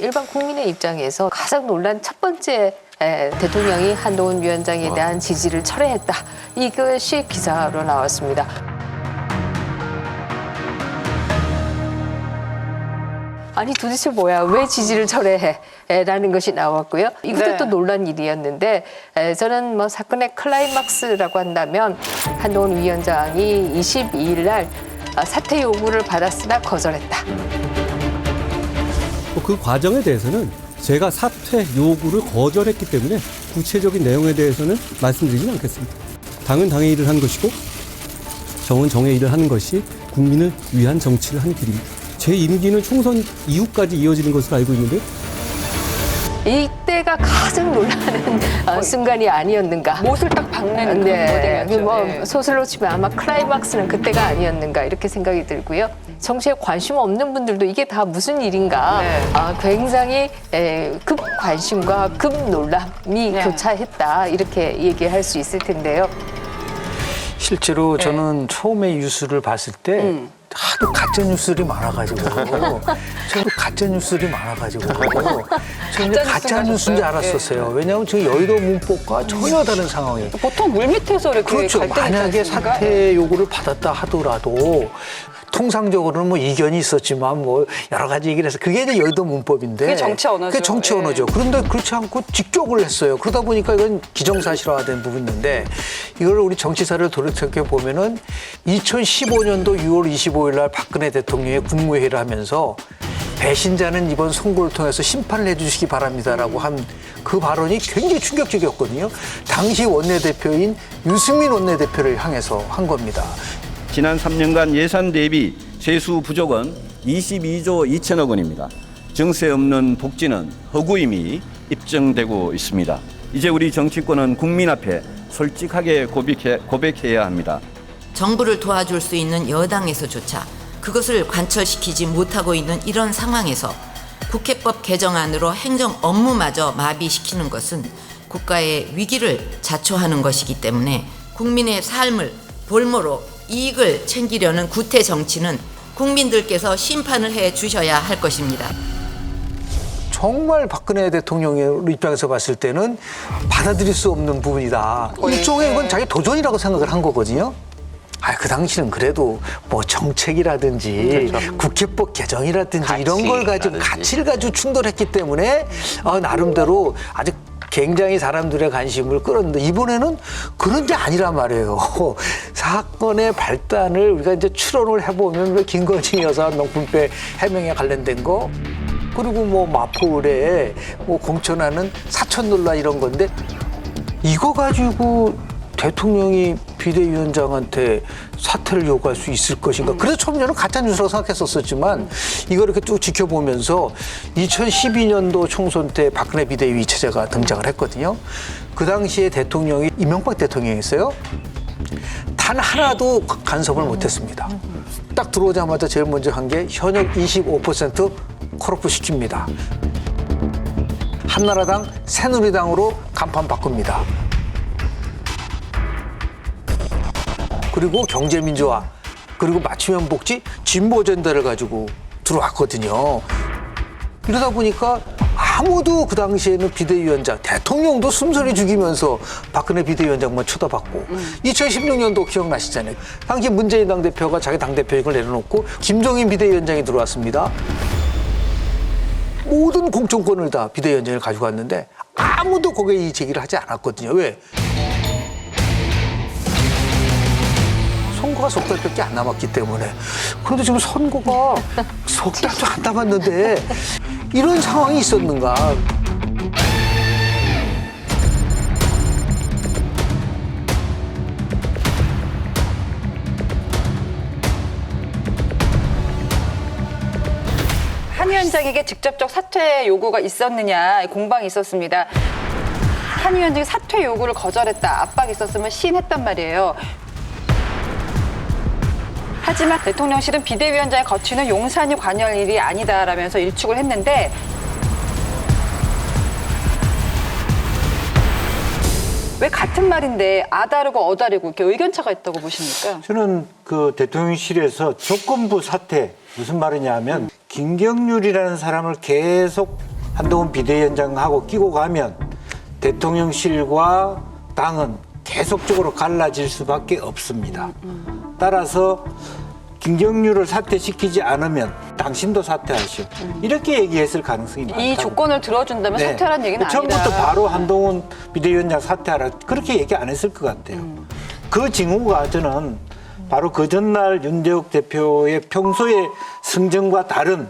일반 국민의 입장에서 가장 놀란 첫 번째 대통령이 한동훈 위원장에 대한 지지를 철회했다. 이것이 기사로 나왔습니다. 아니 도대체 뭐야? 왜 지지를 철회해? 라는 것이 나왔고요. 이것도 또 놀란 일이었는데 저는 뭐 사건의 클라이막스라고 한다면 한동훈 위원장이 22일 날 사퇴 요구를 받았으나 거절했다. 그 과정에 대해서는 제가 사퇴 요구를 거절했기 때문에 구체적인 내용에 대해서는 말씀드리진 않겠습니다. 당은 당의 일을 한 것이고 정은 정의 일을 하는 것이 국민을 위한 정치를 하는 길입니다. 제 임기는 총선 이후까지 이어지는 것으로 알고 있는데 이때가 가장 놀라는 순간이 아니었는가. 못을 딱 박는 그런 모델이었죠. 뭐 소설로 치면 아마 클라이막스는 그때가 아니었는가 이렇게 생각이 들고요. 정치에 관심 없는 분들도 이게 다 무슨 일인가. 굉장히 급 관심과 급 놀람이 교차했다 이렇게 얘기할 수 있을 텐데요. 실제로 저는 처음에 뉴스를 봤을 때 하도 가짜 뉴스들이 많아가지고 저도 가짜 뉴스들이 많아가지고 저는 가짜 뉴스인 줄 알았었어요. 왜냐하면 지금 여의도 문법과 전혀 다른 상황이. 보통 물밑에서 이렇게 그렇죠. 만약에 사퇴 요구를 받았다 하더라도 통상적으로는 뭐 이견이 있었지만 뭐 여러 가지 얘기를 해서 그게 이제 여의도 문법인데 그게 정치 언어죠. 그게 정치 언어죠. 그런데 그렇지 않고 직접을 했어요. 그러다 보니까 이건 기정사실화된 부분인데 이걸 우리 정치사를 돌이켜 보면은 2015년도 6월 25일 날 박근혜 대통령이 국무회의를 하면서 배신자는 이번 선거를 통해서 심판을 해주시기 바랍니다라고 한 그 발언이 굉장히 충격적이었거든요. 당시 원내대표인 유승민 원내대표를 향해서 한 겁니다. 지난 3년간 예산 대비 세수 부족은 22조 2천억 원입니다. 정세 없는 복지는 허구임이 입증되고 있습니다. 이제 우리 정치권은 국민 앞에 솔직하게 고백해야 합니다. 정부를 도와줄 수 있는 여당에서조차 그것을 관철시키지 못하고 있는 이런 상황에서 국회법 개정안으로 행정 업무마저 마비시키는 것은 국가의 위기를 자초하는 것이기 때문에 국민의 삶을 볼모로 이익을 챙기려는 구태 정치는 국민들께서 심판을 해 주셔야 할 것입니다. 정말 박근혜 대통령의 입장에서 봤을 때는 받아들일 수 없는 부분이다. 일종의 이건 자기 도전이라고 생각을 한 거거든요. 그 당시는 그래도 뭐 정책이라든지 국회법 개정이라든지 이런 걸 가지고 가치를 가지고 충돌했기 때문에 나름대로 아주 굉장히 사람들의 관심을 끌었는데 이번에는 그런 게 아니란 말이에요. 사건의 발단을 우리가 이제 추론을 해보면 김건희 여사 명품백 해명에 관련된 거 그리고 뭐 마포 의뢰에 뭐 공천하는 사천 논란 이런 건데 이거 가지고 대통령이 비대위원장한테 사퇴를 요구할 수 있을 것인가. 그래서 처음 저는 가짜뉴스라고 생각했었지만 이걸 이렇게 쭉 지켜보면서 2012년도 총선 때 박근혜 비대위 체제가 등장을 했거든요. 그 당시에 대통령이 이명박 대통령이었어요. 단 하나도 간섭을 못했습니다. 딱 들어오자마자 제일 먼저 한 게 현역 25% 컷오프 시킵니다. 한나라당 새누리당으로 간판 바꿉니다. 그리고 경제민주화, 그리고 맞춤형 복지, 진보 젠다를 가지고 들어왔거든요. 이러다 보니까 아무도 그 당시에는 비대위원장, 대통령도 숨소리 죽이면서 박근혜 비대위원장만 쳐다봤고 2016년도 기억나시잖아요. 당시 문재인 당대표가 자기 당대표직을 내려놓고 김종인 비대위원장이 들어왔습니다. 모든 공천권을 다 비대위원장을 가지고 왔는데 아무도 거기에 이 제기를 하지 않았거든요. 왜? 선거가 석 달밖에 안 남았기 때문에. 그런데 지금 선거가 석 달도 안 남았는데 이런 상황이 있었는가. 한 위원장에게 직접적 사퇴 요구가 있었느냐 공방이 있었습니다. 한 위원장이 사퇴 요구를 거절했다. 압박이 있었으면 시인했단 말이에요. 하지만 대통령실은 비대위원장의 거취는 용산이 관여할 일이 아니다라면서 일축을 했는데 왜 같은 말인데 아다르고 어다르고 이렇게 의견차가 있다고 보십니까? 저는 그 대통령실에서 조건부 사퇴 무슨 말이냐면 김경률이라는 사람을 계속 한동훈 비대위원장하고 끼고 가면 대통령실과 당은 계속적으로 갈라질 수밖에 없습니다. 따라서 김경률을 사퇴시키지 않으면 당신도 사퇴하시오. 이렇게 얘기했을 가능성이 많다. 이 조건을 들어준다면 사퇴하라는 얘기는 아니다. 처음부터 바로 한동훈 비대위원장 사퇴하라 그렇게 얘기 안 했을 것 같아요. 그 징후가 저는 바로 그 전날 윤대욱 대표의 평소의 성정과 다른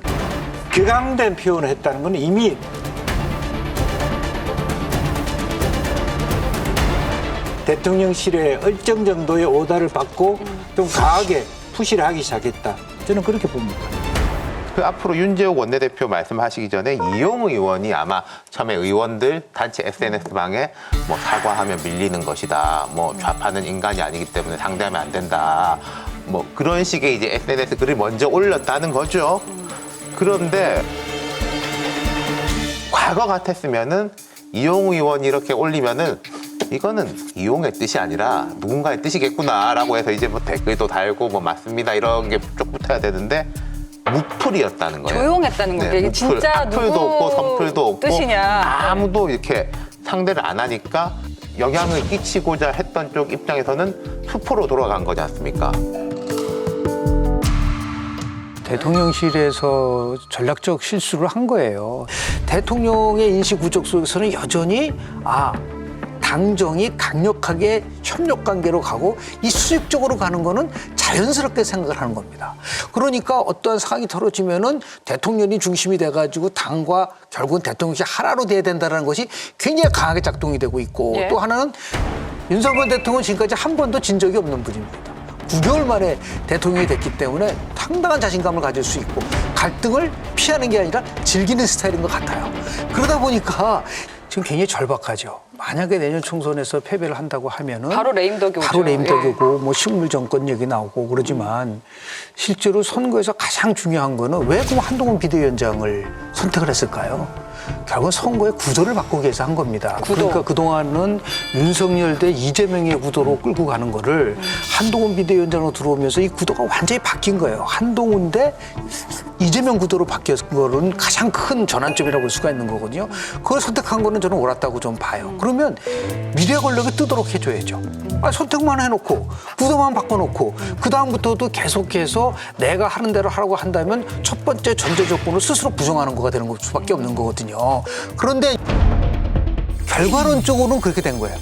격앙된 표현을 했다는 건 이미 대통령실의 일정 정도의 오다를 받고 좀 강하게 푸시를 하기 시작했다. 저는 그렇게 봅니다. 그 앞으로 윤재욱 원내대표 말씀하시기 전에 이용 의원이 아마 처음에 의원들 단체 SNS방에 뭐 사과하면 밀리는 것이다. 뭐 좌파는 인간이 아니기 때문에 상대하면 안 된다. 뭐 그런 식의 이제 SNS 글을 먼저 올렸다는 거죠. 그런데 과거 같았으면은 이용 의원이 이렇게 올리면은 이거는 이용의 뜻이 아니라 누군가의 뜻이겠구나라고 해서 이제 뭐 댓글도 달고 뭐 맞습니다 이런 게 쭉 붙어야 되는데 무풀이었다는 거예요. 조용했다는 건데 이게 무풀. 진짜 악플도 누구 없고 선플도 없고 뜻이냐. 아무도 이렇게 상대를 안 하니까 영향을 끼치고자 했던 쪽 입장에서는 수포로 돌아간 거지 않습니까? 대통령실에서 전략적 실수를 한 거예요. 대통령의 인식 구조 속에서는 여전히 당정이 강력하게 협력 관계로 가고 이 수직적으로 가는 거는 자연스럽게 생각을 하는 겁니다. 그러니까 어떠한 상황이 벌어지면은 대통령이 중심이 돼가지고 당과 결국은 대통령이 하나로 돼야 된다는 것이 굉장히 강하게 작동이 되고 있고 예. 또 하나는 윤석열 대통령은 지금까지 한 번도 진 적이 없는 분입니다. 9개월 만에 대통령이 됐기 때문에 상당한 자신감을 가질 수 있고 갈등을 피하는 게 아니라 즐기는 스타일인 것 같아요. 그러다 보니까 지금 굉장히 절박하죠. 만약에 내년 총선에서 패배를 한다고 하면은 바로 레임덕이 오죠. 바로 레임덕이고 뭐 식물 정권 얘기 나오고 그러지만 실제로 선거에서 가장 중요한 거는 왜 그럼 한동훈 비대위원장을 선택을 했을까요? 결국은 선거의 구도를 바꾸기 위해서 한 겁니다. 그러니까 그동안은 윤석열 대 이재명의 구도로 끌고 가는 거를 한동훈 비대위원장으로 들어오면서 이 구도가 완전히 바뀐 거예요. 한동훈 대 이재명 구도로 바뀌었은 거는 가장 큰 전환점이라고 볼 수가 있는 거거든요. 그걸 선택한 거는 저는 옳았다고 좀 봐요. 그러면 미래 권력이 뜨도록 해줘야죠. 선택만 해놓고 구도만 바꿔놓고 그 다음부터도 계속해서 내가 하는 대로 하라고 한다면 첫 번째 전제 조건을 스스로 부정하는 거가 되는 수밖에 없는 거거든요. 그런데 결과론적으로는 그렇게 된 거예요.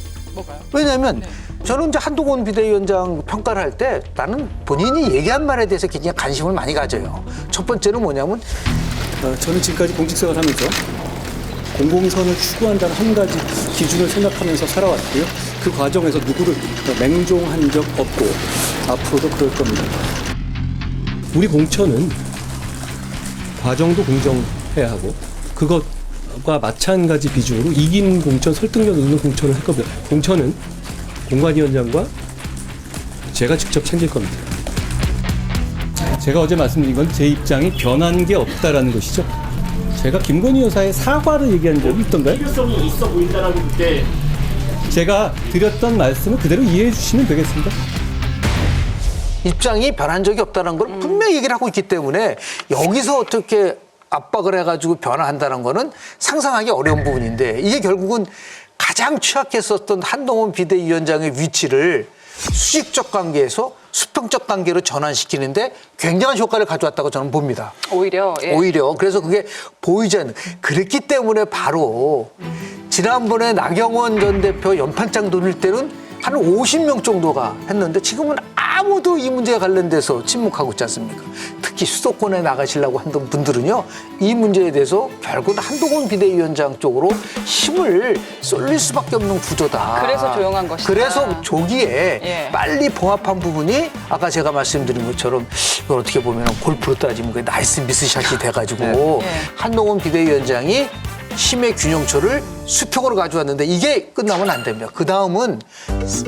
왜냐하면 저는 이제 한동훈 비대위원장 평가를 할 때 나는 본인이 얘기한 말에 대해서 굉장히 관심을 많이 가져요. 첫 번째는 뭐냐면 저는 지금까지 공직생활 하면서 공공선을 추구한다는 한 가지 기준을 생각하면서 살아왔고요. 그 과정에서 누구를 맹종한 적 없고 앞으로도 그럴 겁니다. 우리 공천은 과정도 공정해야 하고 그것과 마찬가지 비중으로 이긴 공천, 설득력 있는 공천을 할 겁니다. 공천은 공관위원장과 제가 직접 챙길 겁니다. 제가 어제 말씀드린 건 제 입장이 변한 게 없다라는 것이죠. 제가 김건희 여사의 사과를 얘기한 적이 있던가요? 필요성이 있어 보인다라고 그때 제가 드렸던 말씀을 그대로 이해해 주시면 되겠습니다. 입장이 변한 적이 없다는 걸 분명히 얘기를 하고 있기 때문에 여기서 어떻게 압박을 해가지고 변화한다는 거는 상상하기 어려운 부분인데 이게 결국은 가장 취약했었던 한동훈 비대위원장의 위치를 수직적 관계에서 수평적 관계로 전환시키는데 굉장한 효과를 가져왔다고 저는 봅니다. 오히려. 예. 오히려 그래서 그게 보이지 않는 그랬기 때문에 바로 지난번에 나경원 전 대표 연판장 돌릴 때는 한 50명 정도가 했는데 지금은 아무도 이 문제에 관련돼서 침묵하고 있지 않습니까? 특히 수도권에 나가시려고 하던 분들은요. 이 문제에 대해서 결국은 한동훈 비대위원장 쪽으로 힘을 쏠릴 수밖에 없는 구조다. 그래서 조용한 것이다. 그래서 조기에 예. 빨리 봉합한 부분이 아까 제가 말씀드린 것처럼 이걸 어떻게 보면 골프로 따지면 그게 나이스 미스샷이 돼가지고 네. 한동훈 비대위원장이 힘의 균형초를 수평으로 가져왔는데 이게 끝나면 안 됩니다. 그 다음은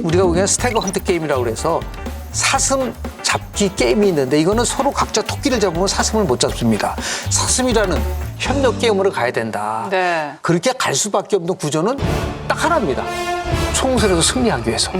우리가 보기에는 스태거 헌트 게임이라고 그래서 사슴 잡기 게임이 있는데 이거는 서로 각자 토끼를 잡으면 사슴을 못 잡습니다. 사슴이라는 협력 게임으로 가야 된다. 네. 그렇게 갈 수밖에 없는 구조는 딱 하나입니다. 총선에서 승리하기 위해서.